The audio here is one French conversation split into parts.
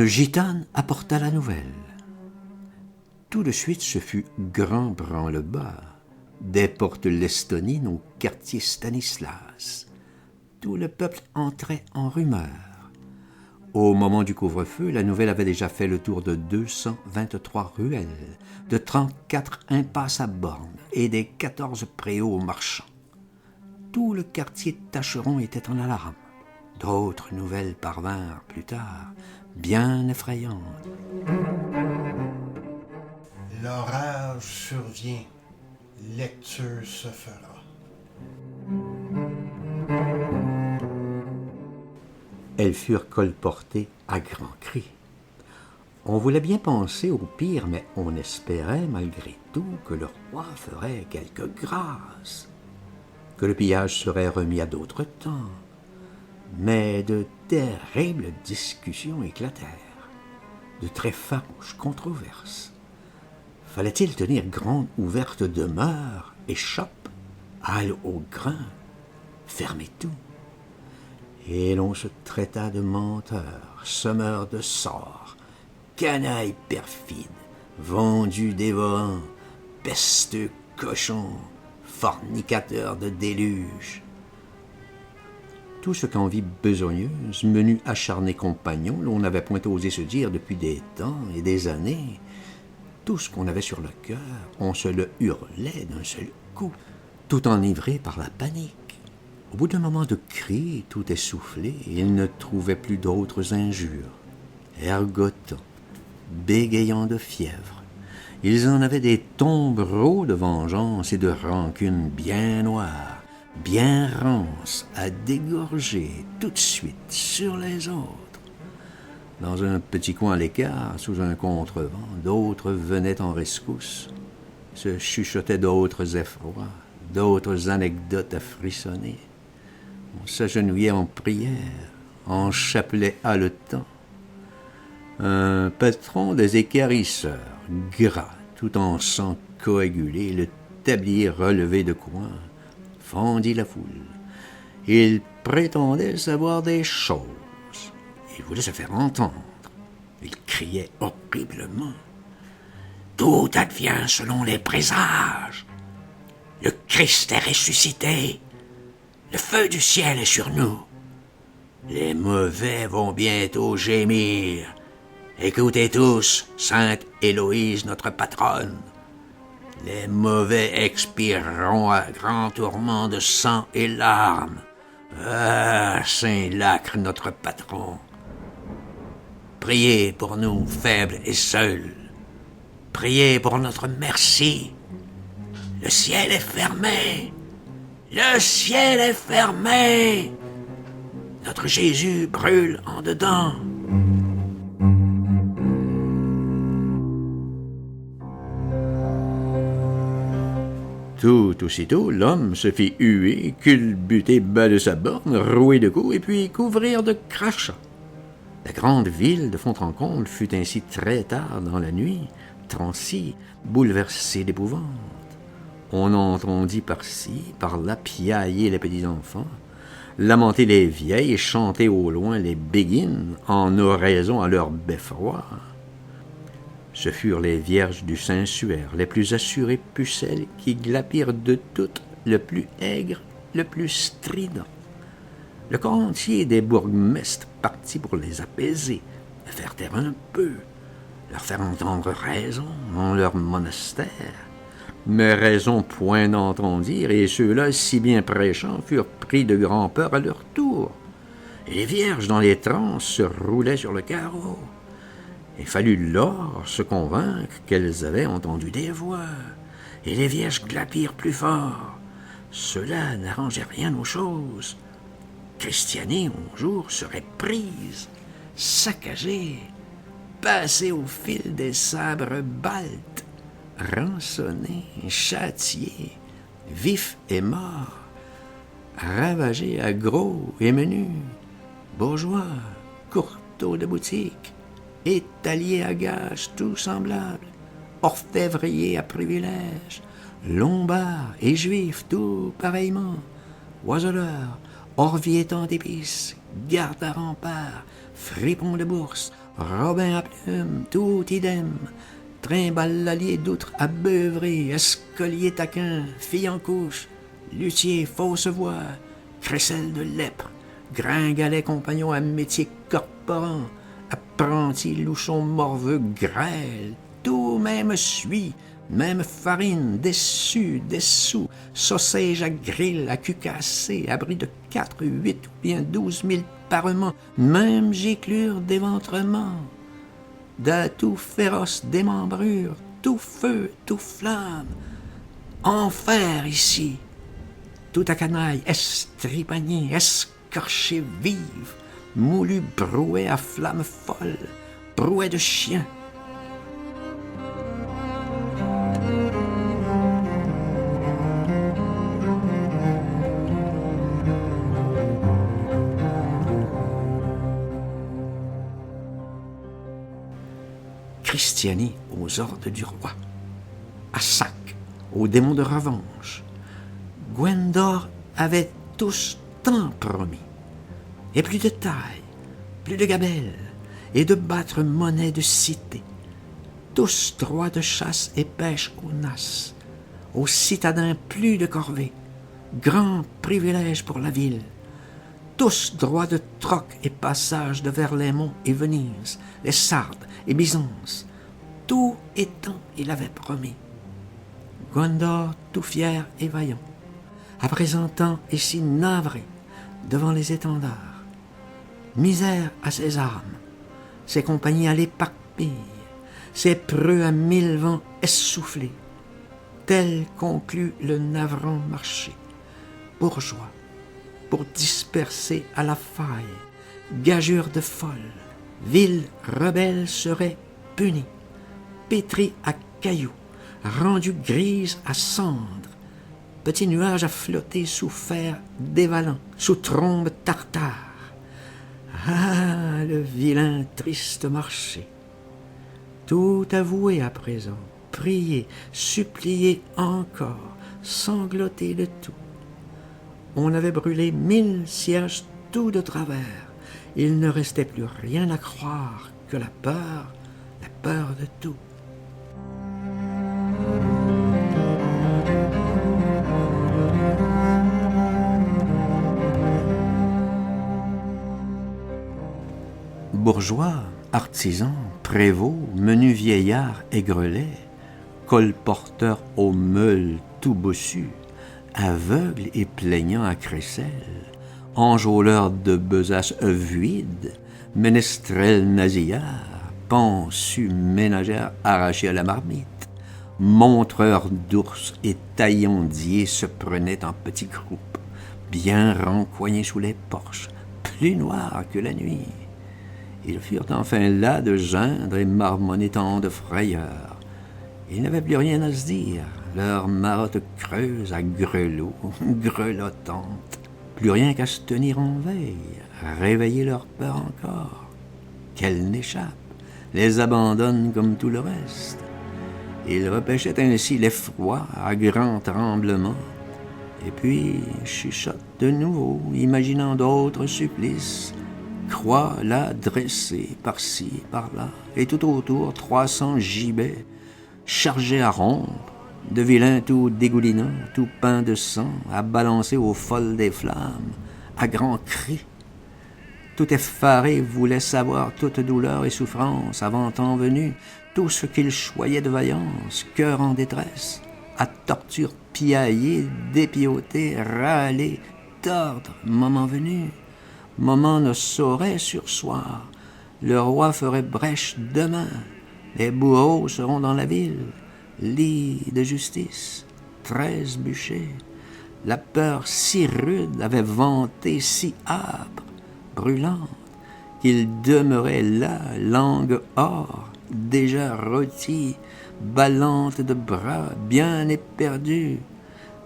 Une gitane apporta la nouvelle. Tout de suite, ce fut grand branle-bas, des portes lestonines au quartier Stanislas. Tout le peuple entrait en rumeur. Au moment du couvre-feu, la nouvelle avait déjà fait le tour de 223 ruelles, de 34 impasses à bornes et des 14 préaux marchands. Tout le quartier de Tacheron était en alarme. D'autres nouvelles parvinrent plus tard, bien effrayantes. L'orage survient, lecture se fera. Elles furent colportées à grands cris. On voulait bien penser au pire, mais on espérait malgré tout que le roi ferait quelque grâce, que le pillage serait remis à d'autres temps. Mais de terribles discussions éclatèrent, de très farouches controverses. Fallait-il tenir grande ouverte demeure, échoppe, halle au grain, fermer tout? Et l'on se traita de menteur, semeur de sorts, canaille perfide, vendu dévorant, pesteux cochon, fornicateur de déluge. Tout ce qu'envie besogneuse, menu acharné compagnon, l'on n'avait point osé se dire depuis des temps et des années. Tout ce qu'on avait sur le cœur, on se le hurlait d'un seul coup, tout enivré par la panique. Au bout d'un moment de cris, tout essoufflé, ils ne trouvaient plus d'autres injures. Ergotant, bégayant de fièvre, ils en avaient des tombereaux de vengeance et de rancune bien noires, bien rances, à dégorger tout de suite sur les autres. Dans un petit coin à l'écart, sous un contrevent, d'autres venaient en rescousse, se chuchotaient d'autres effrois, d'autres anecdotes à frissonner. On s'agenouillait en prière, en chapelet haletant. Un patron des équarrisseurs, gras, tout en sang coagulé, le tablier relevé de coin, fendit la foule. Il prétendait savoir des choses. Il voulait se faire entendre. Il criait horriblement. Tout advient selon les présages. Le Christ est ressuscité. Le feu du ciel est sur nous. Les mauvais vont bientôt gémir. Écoutez tous, Sainte Héloïse, notre patronne. Les mauvais expireront à grand tourment de sang et larmes. Ah, Saint Lacre, notre patron. Priez pour nous, faibles et seuls. Priez pour notre merci. Le ciel est fermé. Le ciel est fermé. Notre Jésus brûle en dedans. Tout aussitôt, l'homme se fit huer, culbuter bas de sa borne, rouer de coups, et puis couvrir de crachats. La grande ville de fond en comble fut ainsi très tard dans la nuit, transie, bouleversée d'épouvante. On entendit par-ci, par-là, piailler les petits enfants, lamenter les vieilles et chanter au loin les béguines en oraison à leur beffroi. Ce furent les vierges du Saint-Suaire, les plus assurées pucelles, qui glapirent de toutes le plus aigre, le plus strident. Le corps entier des bourgmestres partit pour les apaiser, les faire taire un peu, leur faire entendre raison en leur monastère. Mais raison point n'entendirent, et ceux-là, si bien prêchants, furent pris de grand peur à leur tour. Et les vierges, dans les transes, se roulaient sur le carreau. Il fallut lors se convaincre qu'elles avaient entendu des voix, et les vierges glapirent plus fort. Cela n'arrangeait rien aux choses. Christianer, un jour, serait prise, saccagée, passée au fil des sabres baltes, rançonnée, châtiée, vif et mort, ravagée à gros et menus, bourgeois, courteaux de boutique, étaliers à gages tout semblables, orfèvriers à privilèges, lombards et juifs tout pareillement, oiseleurs, orviétants d'épices, gardes à remparts, fripons de bourse, Robin à plume, tout idem, trimbalalier d'outre à beuvrer, escolier taquin, fille en couche, luthier, fausse voix, crécelle de lèpre, gringalet compagnon à métier corporant, apprenti louchon morveux grêle, tout même suie, même farine, déçu, dessous, sausage à grille, à cul cassé, abri de 4, 8 ou bien 12 000 parements, même giclure d'éventrement, d'atout féroce démembrure, tout feu, tout flamme, enfer ici, tout à canaille, estripagné, escorché vive, moulu brouet à flamme folle, brouet de chien. Christianie aux ordres du roi, à Sac, aux démons de revanche. Gwyndor avait tous tant promis, et plus de taille, plus de gabelle, et de battre monnaie de cité, tous droits de chasse et pêche aux nasses, aux citadins plus de corvée, grand privilège pour la ville, tous droits de troc et passage de vers les monts et Venise, les Sardes et Byzance, tout étant il avait promis. Gwyndor, tout fier et vaillant, à présent temps et si navré devant les étendards, misère à ses armes, ses compagnies à l'éparpille, ses preux à 1000 vents essoufflés, tel conclut le navrant marché, bourgeois, pour disperser à la faille, gageure de folle, ville rebelle serait punie, pétrie à cailloux, rendue grise à cendre, petit nuage à flotter sous fer dévalant, sous trombe tartare. Ah, le vilain triste marché! Tout avoué à présent, prier, supplier encore, sangloter de tout. On avait brûlé 1000 cierges tout de travers. Il ne restait plus rien à croire que la peur de tout. Bourgeois, artisans, prévôts, menus vieillards aigrelets, colporteurs aux meules tout bossus, aveugles et plaignants à crécelle, enjôleurs de besaces ovuides, ménestrels nasillards, pensus ménagères arrachés à la marmite, montreurs d'ours et taillandiers se prenaient en petits groupes, bien rencoignés sous les porches, plus noirs que la nuit. Ils furent enfin las de geindre et marmonnettant de frayeur. Ils n'avaient plus rien à se dire, leur marotte creuse à grelots, grelottantes. Plus rien qu'à se tenir en veille, réveiller leur peur encore. Qu'elles n'échappent, les abandonnent comme tout le reste. Ils repêchaient ainsi l'effroi à grands tremblements, et puis chuchotent de nouveau, imaginant d'autres supplices, croix là dressée par-ci, par-là, et tout autour 300 gibets chargés à rompre, de vilains tout dégoulinants, tout peints de sang, à balancer aux folles des flammes, à grands cris. Tout effaré voulait savoir toute douleur et souffrance avant temps venu, tout ce qu'il choyait de vaillance, cœur en détresse, à torture piailler, dépiauter, râler, tordre, moment venu. Moment ne saurait sursoir, le roi ferait brèche demain, les bourreaux seront dans la ville, lit de justice, 13 bûchers. La peur si rude avait vanté si âpre, brûlante, qu'il demeurait là, langue or, déjà rôtie, ballante de bras, bien éperdue,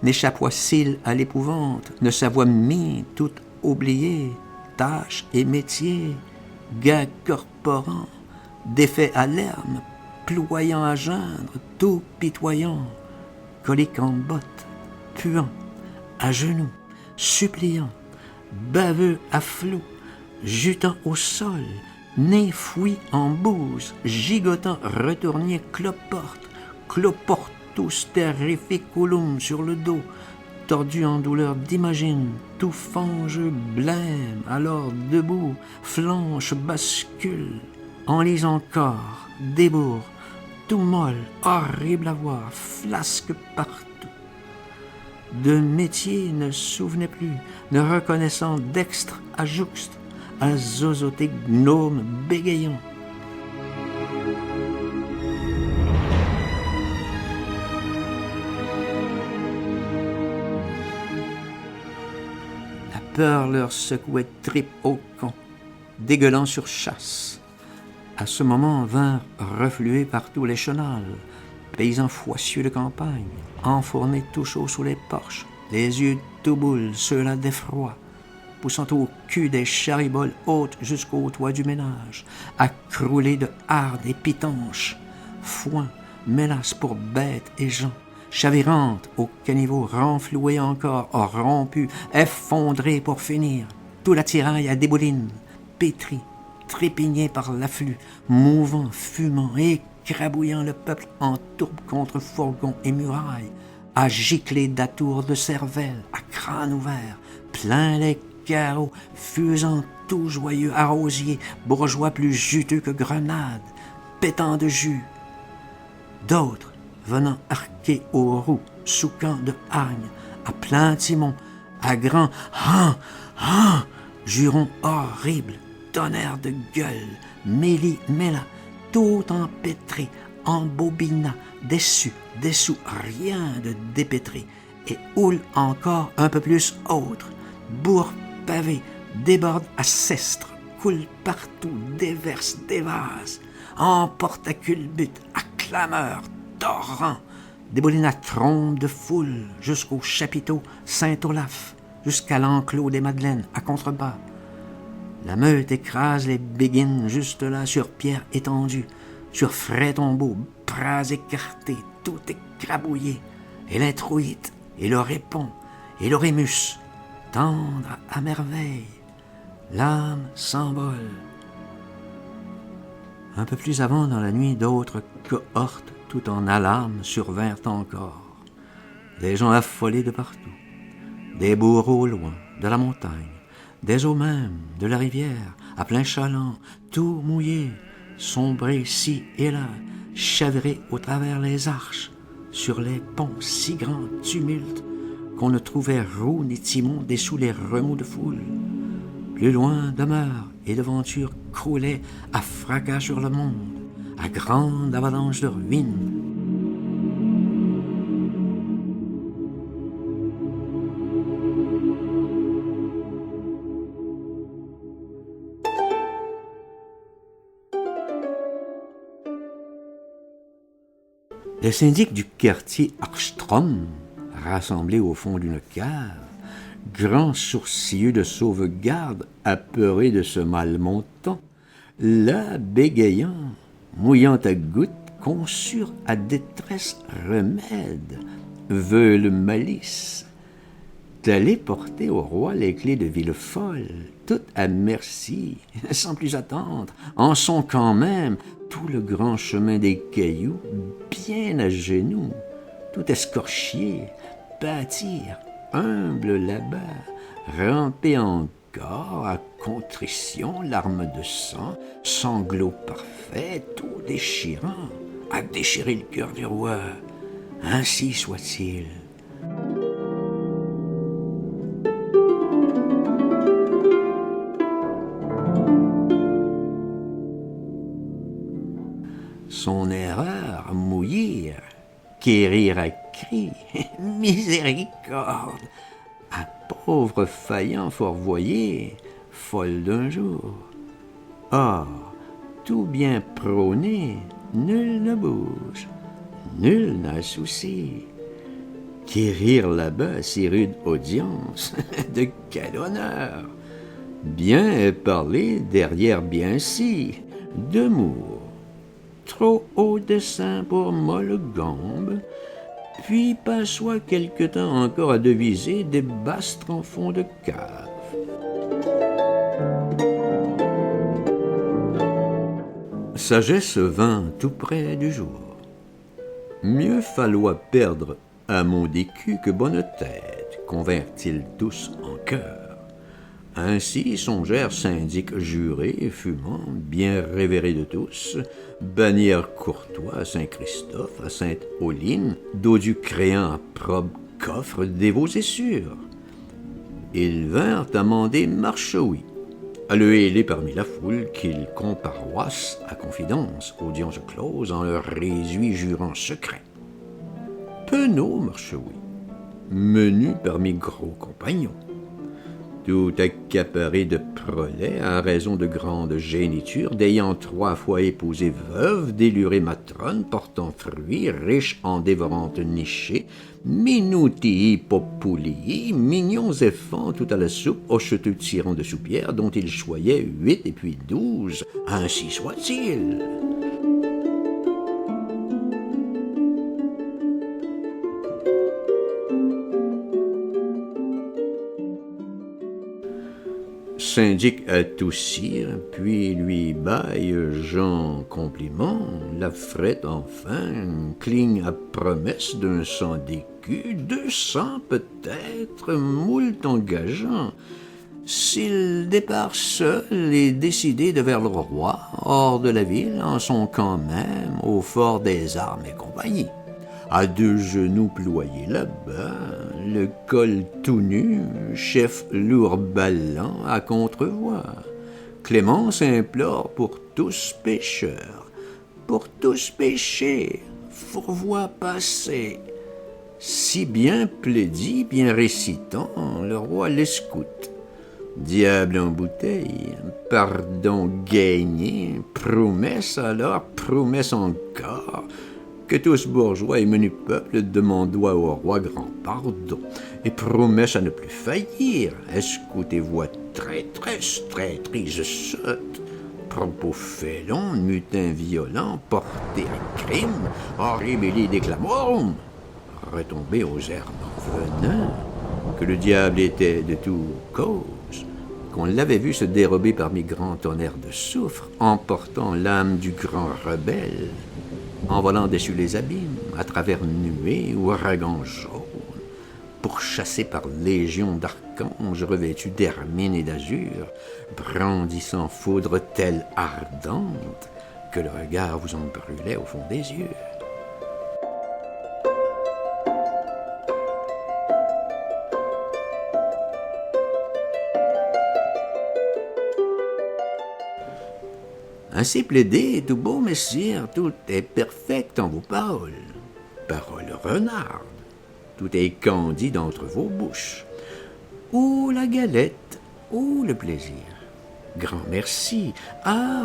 n'échappoit-il à l'épouvante, ne sa voix mis toute oubliée, tâches et métiers, gars corporants, défaits à l'herbe, ployant à geindre, tout pitoyant, colique en bottes, puant, à genoux, suppliant, baveux à flots, jutant au sol, nez fouillé en bouse, gigotant retournier cloportus terrificulum sur le dos, tordu en douleur d'imagine, tout fangeux blême, alors debout, flanche, bascule, enlise encore, débourre, tout molle, horrible à voir, flasque partout. De métier ne souvenait plus, ne reconnaissant dextre à jouxte, à zozoté gnome bégayant. La peur leur secouait tripes au camp, dégueulant sur chasse. À ce moment vinrent refluer partout les chenals, paysans foissieux de campagne, enfournés tout chauds sous les porches, les yeux tout boules, ceux-là d'effroi, poussant au cul des chariboles hautes jusqu'au toit du ménage, accroulés de hardes et pitanches, foin, mélasse pour bêtes et gens, chavirantes au caniveau renfloué encore, rompu, effondré pour finir, tout l'attirail à débouline, pétri, trépigné par l'afflux, mouvant, fumant, écrabouillant le peuple en tourbe contre fourgons et murailles, à gicler d'atours de cervelle, à crâne ouvert, plein les carreaux, fusant tout joyeux à rosier, bourgeois plus juteux que grenades, pétant de jus. D'autres, venant arquer aux roues, souquant de hargne, à plein timon, à grand « han, han », jurons horribles, tonnerre de gueule, mêla, tout empêtré, embobina, déçu, rien de dépêtré, et houle encore un peu plus autre, bourre pavé, déborde à cestre, coule partout, déverse, dévase, emporte à culbute, à clameur, torrent, débouline à trombe de foule, jusqu'au chapiteau Saint-Olaf, jusqu'à l'enclos des Madeleines, à contrebas. La meute écrase les béguines juste là, sur pierre étendue, sur frais tombeaux, bras écartés, tout écrabouillé, et l'introïte, et le répond, et l'orémus, tendre à merveille, l'âme s'envole. Un peu plus avant dans la nuit, d'autres cohortes, tout en alarme, survinrent encore. Des gens affolés de partout, des bourreaux au loin, de la montagne, des eaux même, de la rivière, à plein chaland, tout mouillé, sombré ci et là, chaviré au travers les arches, sur les ponts si grand tumulte qu'on ne trouvait roue ni timon dessous les remous de foule. Plus loin, demeures et devantures croulaient à fracas sur le monde, à grande avalanche de ruines. Les syndics du quartier Archstrom, rassemblés au fond d'une cave, grands sourcilleux de sauvegarde, apeurés de ce mal montant, là, bégayant, mouillant à gouttes, conçurent à détresse remède, veulent malice, d'aller porter au roi les clés de Villefol, toutes à merci, sans plus attendre, en sont quand même tout le grand chemin des cailloux, bien à genoux, tout escorchier, bâtir, humble là-bas, ramper encore à contrition, larmes de sang, sanglots parfaits, tout déchirant, à déchirer le cœur du roi. Ainsi soit-il. Son erreur, mouillir, quérir à cri, miséricorde, à pauvre faillant fourvoyé, folle d'un jour. Or, tout bien prôné, nul ne bouge, nul n'a souci. Quérir là-bas si rude audience, de quel honneur! Bien parler derrière bien si, d'amour. Trop haut dessein pour molle gambe, puis passoit quelque temps encore à deviser des bastres en fond de cave. sagesse vint tout près du jour. Mieux falloit perdre un mot d'écu que bonne tête, convinrent-ils tous en chœur. Ainsi songèrent syndic juré, fumant, bien révéré de tous, bannière courtois à Saint-Christophe, à Sainte-Oline, dodu créant à probe coffre dévots et sûrs. Ils vinrent amender Marcheoui, à le héler parmi la foule qu'ils comparoissent à confidence, audience close, en leur réduit jurant secret. Penaud Marcheoui, menu parmi gros compagnons, tout accaparé de prolets à raison de grande géniture, d'ayant 3 fois épousé veuve, délurée matrone, portant fruits, riche en dévorantes nichées, minutii populii, mignons effants tout à la soupe, hocheteux tirants de soupières, dont il choyait 8 et puis 12, ainsi soit-il. Syndic à toussir, puis lui baille Jean compliment, la frette enfin, cligne à promesse d'un 100 d'écus, 200 peut-être, moult engageant. S'il départ seul et décidé de vers le roi, hors de la ville, en son camp même, au fort des armes et compagnie. À 2 genoux ployés là-bas, le col tout nu, chef lourd ballant à contrevoix. Clémence implore pour tous pécheurs, pour tous péchés, fourvoie passée. Si bien plaidit, bien récitant, le roi l'escoute. Diable en bouteille, pardon gagné, promesse alors, promesse encore, que tous bourgeois et menus peuples demandoient au roi grand pardon, et promesse à ne plus faillir. Escoutez-voix traîtresse, traîtrise sotte, propos félons, mutin violent, porté à crime, horribili déclamorum, retombé aux herbes venant, que le diable était de tout cause, qu'on l'avait vu se dérober parmi grands tonnerres de soufre, emportant l'âme du grand rebelle, en volant dessus les abîmes, à travers nuées ou ouragans jaunes, pourchassé par légions d'archanges revêtus d'hermine et d'azur, brandissant foudre telle ardente que le regard vous en brûlait au fond des yeux. Ainsi plaidé, tout beau, messire, tout est perfect en vos paroles. Paroles renardes, tout est candide entre vos bouches. Ou la galette, ou le plaisir. Grand merci,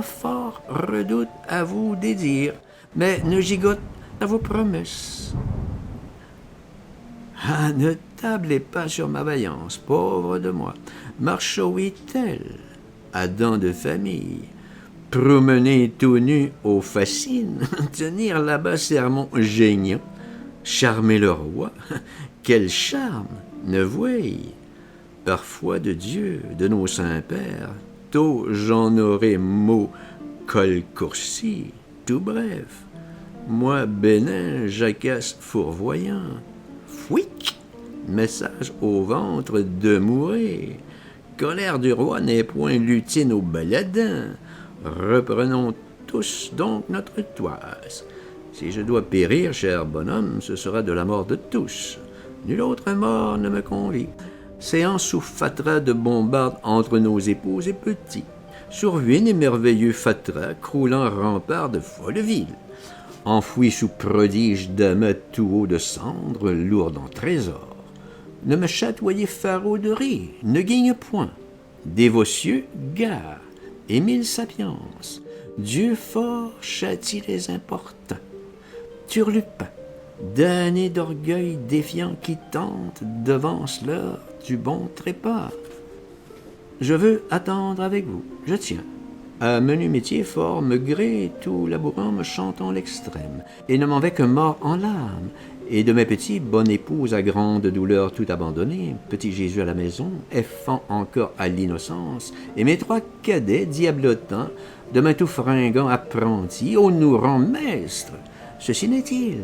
fort redoute à vous dédire, mais ne gigote à vos promesses. Ne tablez pas sur ma vaillance, pauvre de moi. Marcheoui tel, à dents de famille, promener tout nu aux fascines, tenir là-bas sermon géniant, charmer le roi, quel charme, ne voyez. Parfois de Dieu, de nos saints-pères, tôt j'en aurai mot col coursi, tout bref. Moi, bénin, jacasse fourvoyant, fouic, message au ventre de mourir. Colère du roi n'est point lutine au baladin. Reprenons tous donc notre toise. Si je dois périr, cher bonhomme, ce sera de la mort de tous. Nulle autre mort ne me convie. Séance sous fatras de bombarde entre nos épouses et petits. Sur ruines et merveilleux fatras, croulant rempart de folle ville. Enfoui sous prodige d'amas tout haut de cendres, lourd en trésors. Ne me chatoyez faraud de rire, ne gagne point. Dévotieux, gare. Et mille sapiences, Dieu fort châtie les importuns. Turlupin, damné d'orgueil défiant qui tente, devance l'heure du bon trépas. Je veux attendre avec vous, je tiens. À menu métier fort me gré, tout labourant me chantant l'extrême, et ne m'en vais que mort en l'âme, Et de mes petits, bonne épouse à grande douleur tout abandonnée, petit Jésus à la maison, effant encore à l'innocence, et mes 3 cadets diablotants, demain tout fringants apprentis, au nous rend maîtres. Ceci n'est-il?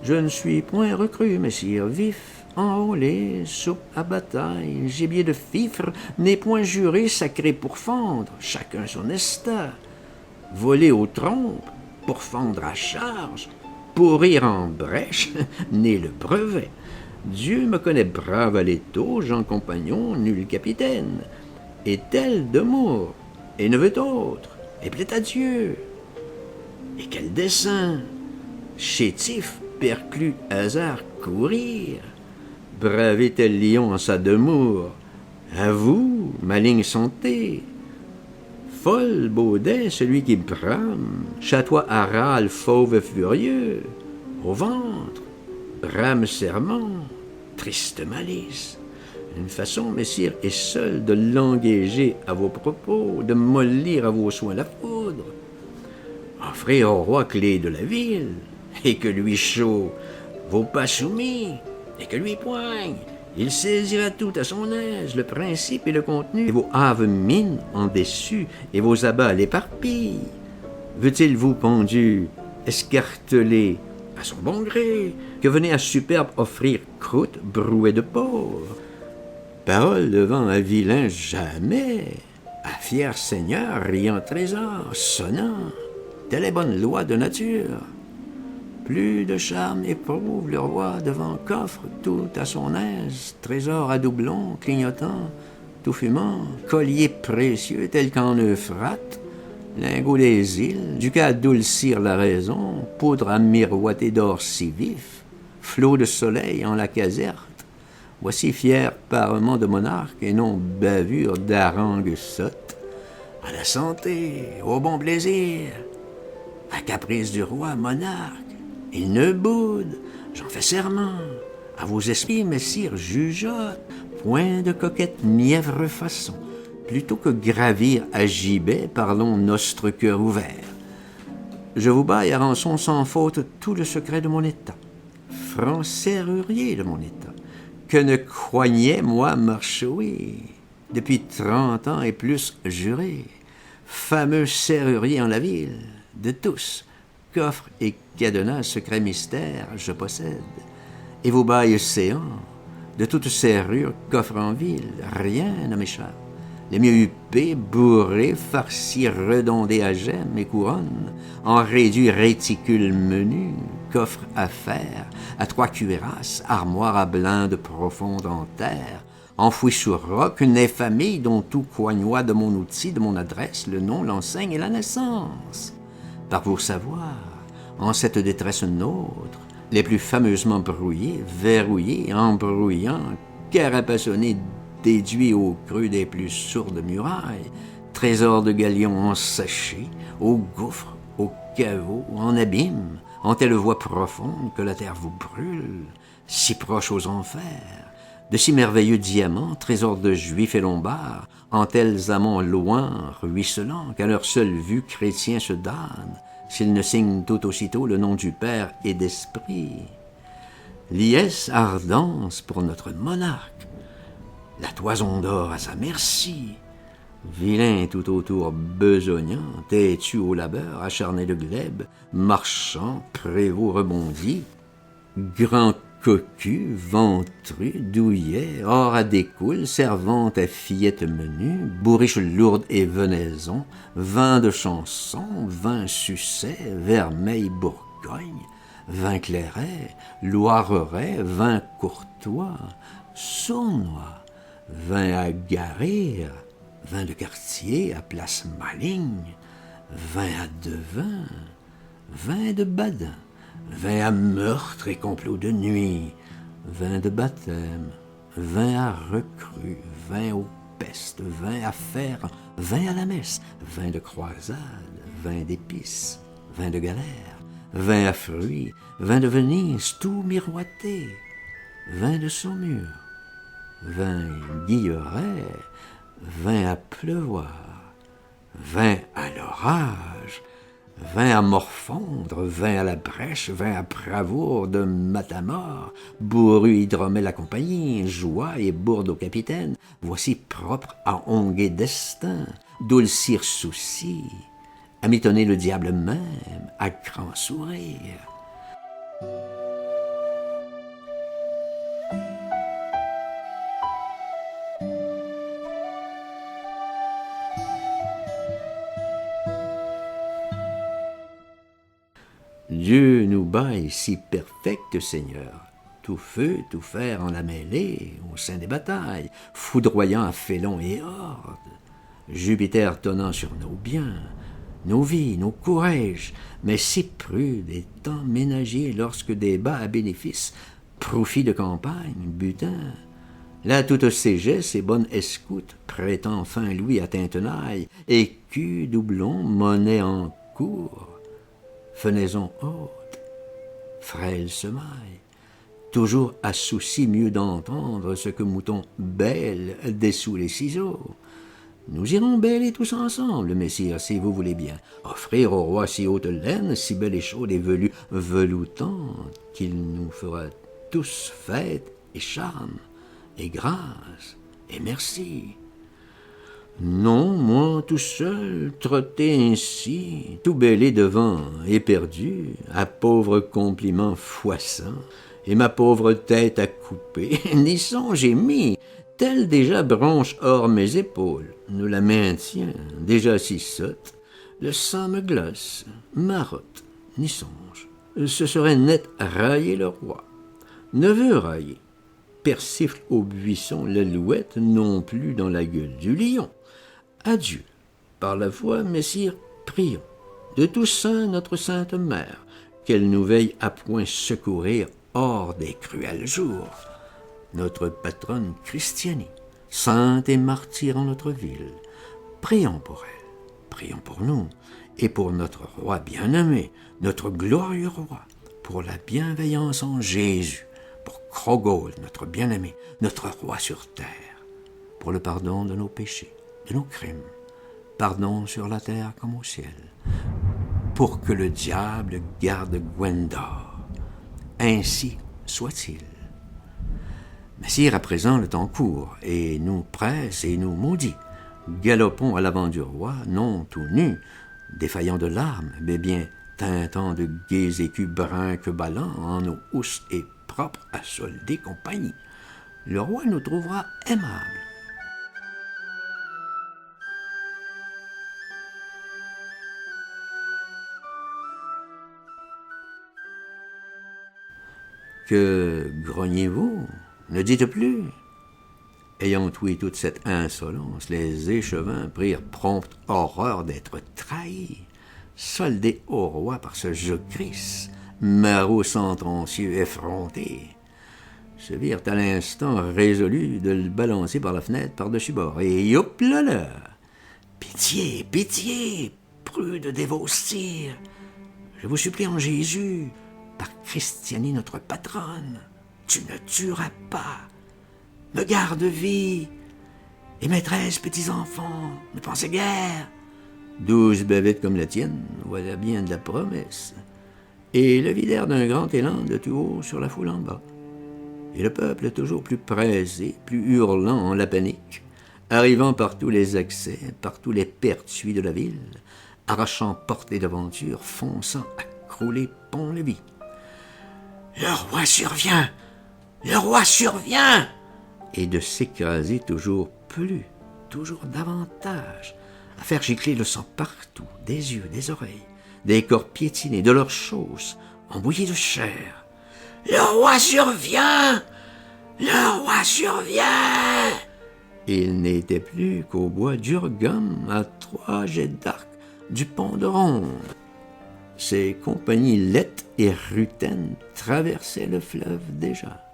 Je ne suis point recru, messire, vif, enrôlé, soupe à bataille, gibier de fifre, n'est point juré, sacré pour fendre, chacun son estat. Voler aux trompes, pour fendre à charge, pourrir en brèche, né le brevet. Dieu me connaît brave à l'étau, Jean compagnon, nul capitaine. Et tel de Moore, et ne veut autre, et plaît à Dieu. Et quel dessein! Chétif, perclus, hasard, courir. Braver tel lion en sa demeure. À vous, maligne santé. Folle baudet, celui qui brame, chatoie à râle fauve furieux, au ventre, brame serment, triste malice. Une façon, messire, est seule de l'engager à vos propos, de mollir à vos soins la foudre. Offrez au roi clé de la ville, et que lui chaud, vos pas soumis, et que lui poigne. Il saisira tout à son aise, le principe et le contenu, et vos haves mines en déçus, et vos abats à l'éparpille. Veut-il vous pendu, escartelé, à son bon gré, que venez à superbe offrir croûte brouée de pauvre? Parole devant un vilain jamais, à fier seigneur riant trésor, sonnant, telle est bonne loi de nature. Plus de charme éprouve le roi devant coffre tout à son aise, trésor à doublons, clignotant, tout fumant, collier précieux tel qu'en Euphrate, lingots des îles, du cas adoucir la raison, poudre à miroiter d'or si vif, flot de soleil en la caserte. Voici fier parement de monarque et non bavure d'harangue sotte. À la santé, au bon plaisir, à caprice du roi monarque, il ne boude, j'en fais serment, à vos esprits, messire, jugeote, point de coquette mièvre façon, plutôt que gravir à gibet, parlons notre cœur ouvert. Je vous baille à rançon sans faute tout le secret de mon état, franc serrurier de mon état, que ne croignais moi marchouer, depuis 30 ans et plus juré, fameux serrurier en la ville, de tous, coffre et cadenas, secret mystère, je possède. Et vos bails séants, de toute serrure, coffre en ville, rien ne m'échappe. Les mieux huppés, bourrés, farcis, redondés à gemmes et couronnes, en réduit réticule menu, coffre à fer, à 3 cuirasses, armoire à blinde profonde en terre, enfoui sous roc, une infamie dont tout coignoit de mon outil, de mon adresse, le nom, l'enseigne et la naissance. Par vos savoirs, en cette détresse nôtre, les plus fameusement brouillés, verrouillés, embrouillants, carapassonnés, déduits au creux des plus sourdes murailles, trésors de galions ensachés, au gouffre, au caveau, en abîme, en telle voie profonde que la terre vous brûle, si proche aux enfers, de si merveilleux diamants, trésors de juifs et lombards, en tels amants loin, ruisselants, qu'à leur seule vue chrétiens se damnent, s'ils ne signent tout aussitôt le nom du Père et d'Esprit. Liesse ardence pour notre monarque, la toison d'or à sa merci, vilain tout autour besognant, têtu au labeur, acharné de glaive, marchand, prévôt rebondi, grand cocu, ventru, douillet, or à découle, servante à fillette menue, bourriche lourde et venaison, vin de chanson, vin sucet, vermeil bourgogne, vin clairet, loireret, vin courtois, sournois, vin à garir, vin de quartier à place maligne, vin à devin, vin de badin, vin à meurtre et complot de nuit, vin de baptême, vin à recrue, vin aux pestes, vin à fer, vin à la messe, vin de croisade, vin d'épices, vin de galère, vin à fruits, vin de Venise, tout miroité, vin de Saumur, vin guilleret, vin à pleuvoir, vin à l'orage, Vin à morfondre, vin à la brèche, vin à bravoure de Matamor, bourru hydromel à compagnie, joie et bourde au capitaine, voici propre à onguer destin, dulcir souci, à mitonner le diable même, à grand sourire. Dieu nous baille si perfect, Seigneur, tout feu, tout fer en la mêlée, au sein des batailles, foudroyant à félons et hordes. Jupiter tonnant sur nos biens, nos vies, nos courages, mais si prude et tant ménagier lorsque des bas à bénéfice, profit de campagne, butin. Là, toutes ces gestes et bonnes escoutes, prêtant fin louis à tintenaille, écus, doublons, monnaie en cours, fenaison haute, frêle semaille, toujours à souci mieux d'entendre ce que mouton bêle dessous les ciseaux. Nous irons bêler tous ensemble, messire, si vous voulez bien, offrir au roi si haute laine, si belle et chaude et velue, veloutante, qu'il nous fera tous fête et charme, et grâce, et merci. Non, moi tout seul, trotter ainsi, tout bêlé devant, éperdu, à pauvre compliment foissant, et ma pauvre tête à couper, n'y songez mis, telle déjà branche hors mes épaules, nous la maintient, déjà si sotte, le sang me glace, marotte, n'y songe, ce serait net railler le roi. Neveu raillé, persifle au buisson l'alouette non plus dans la gueule du lion. Adieu, par la foi, messire, prions, de tout saint notre sainte mère, qu'elle nous veille à point secourir hors des cruels jours. Notre patronne Christianie, sainte et martyre en notre ville, prions pour elle, prions pour nous, et pour notre roi bien-aimé, notre glorieux roi, pour la bienveillance en Jésus, pour Krogol, notre bien-aimé, notre roi sur terre, pour le pardon de nos péchés, de nos crimes, pardon sur la terre comme au ciel, pour que le diable garde Gwendor. Ainsi soit-il. Messire, à présent le temps court, et nous presse et nous maudit. Galopons à l'avant du roi, non tout nus, défaillants de larmes, mais bien teintant de gais écus bruns que ballants en nos housses et propres à solder compagnie. Le roi nous trouvera aimables. Que grognez-vous? Ne dites plus. Ayant ouï toute cette insolence, les échevins prirent prompte horreur d'être trahis, soldés au roi par ce Jocrisse, maraud sentencieux effronté, se virent à l'instant résolus de le balancer par la fenêtre par-dessus bord, et youp là là! Pitié, pitié, prude dévostire, je vous supplie en Jésus, par Christianie notre patronne, tu ne tueras pas, me garde vie, et mes 13 petits-enfants, ne pensez guère. 12 bébêtes comme la tienne, voilà bien de la promesse. Et le vidèrent d'un grand élan de tout haut sur la foule en bas. Et le peuple toujours plus pressé, plus hurlant en la panique, arrivant par tous les accès, par tous les pertuis de la ville, arrachant portes et devantures, fonçant à crouler pont-levis. Le roi survient! Le roi survient! Et de s'écraser toujours plus, toujours davantage, à faire gicler le sang partout, des yeux, des oreilles, des corps piétinés, de leurs chausses, embouillés de chair. Le roi survient! Le roi survient! Il n'était plus qu'au bois d'Urgum, à 3 jets d'arc du pont de Ronde. Ses compagnies Lette et Rutène traversaient le fleuve déjà.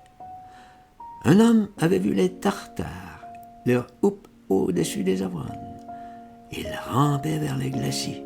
Un homme avait vu les Tartares, leur houppe au-dessus des avoines. Il rampait vers les glacis.